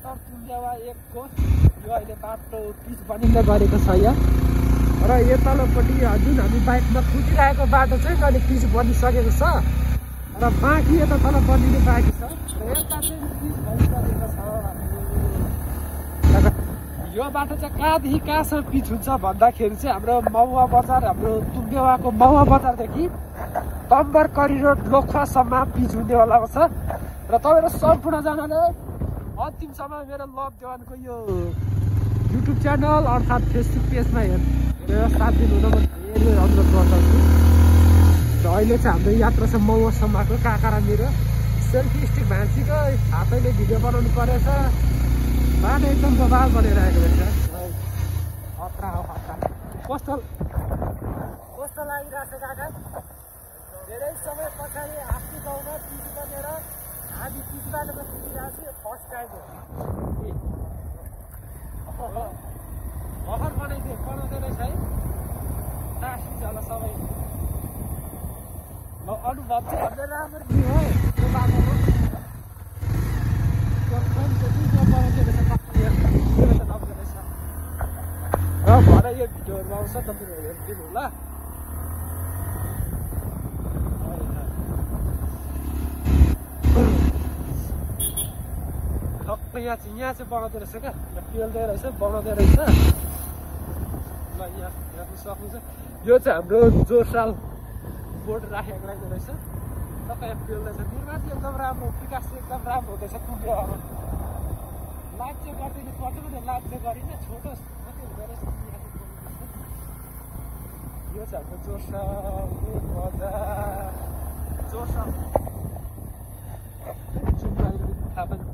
उत्तर तुल्यावा 1 को यो अहिले बाटो पिच बनिँदै गरेको छ यहाँ र यो तलपट्टि जुन हामी बाइकमा कुदिरहेको बाटो चाहिँ अहिले पिच बनिसकेको छ र बाँकी यता तल बनिनु बाँकी छ र यता चाहिँ पिच भइसकेको छ। यो बाटो चाहिँ कहाँदेखि कहाँसम्म पिच हुन्छ भन्दाखेरि चाहिँ हाम्रो महुवा बजार हाम्रो तुङ्गेवाको महुवा बजारदेखि तम्बर करिडोर लोखुवासम्म पिच हुनेवाला छ र तपाईँहरू सम्पूर्णजनाले अन्तिमसम्म मेरो लभ देवानको यो युट्युब च्यानल अर्थात् फेसबुक पेजमा हेरेर साथ दिनुहुन म धेरै अनुरोध गर्दछु। र अहिले चाहिँ हाम्रो यात्रा छ महुवासम्मको काकारानिर सेल्फी स्टिक भान्सीको हातैले भिडियो बनाउनु परेछ। बाटो एकदम बबाल बनिरहेको रहेछ। खतरा हो खतरा। कस्तो लागिरहेको छ काका? धेरै समय पछाडि आफ्नो गाउँमा पिच बनेर हामी पिच बाटोमा कुदिरहेको छु। फर्स्ट टाइम हो भर्खर बनाउँदै रहेछ है। टास्क होला सबै अनुभव चाहिँ हाम्रो राम्रो थियो हो त्यो बाटोमा र भरे यो भिडियोहरू आउँछ तपाईँहरू हेरिदिनु होला। ठक्कै यहाँ चाहिँ बनाउँदो रहेछ क्या पेल्दै रहेछ बनाउँदै रहेछ। ल यहाँ हेर्नु सक्नुहुन्छ यो चाहिँ हाम्रो जोरसाल बोर्ड राखेको रहेछ टक्कै यहाँ पेल्दैछ। निर्माण चाहिँ एकदम राम्रो विकास चाहिँ एकदम राम्रो हुँदैछ कुम्बेवामा। लाइट चाहिँ गरिदिनु पर्छ भने लाइट चाहिँ गरिनँ छोटो मात्रै हुँदो रहेछ। यो चाहिँ हाम्रो जोरसाल बजार जोरसाल थाहा पनि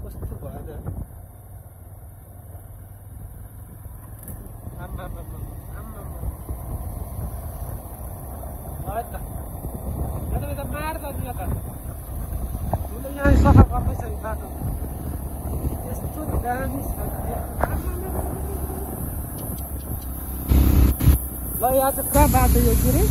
कस्तो भएन आम्मा यता मार्दा नि यता उसले यहाँ सफा गर्दैछ यो बाटो यस्तो दामी छ। ल यहाँ चाहिँ पुरा बाटो यो के अरे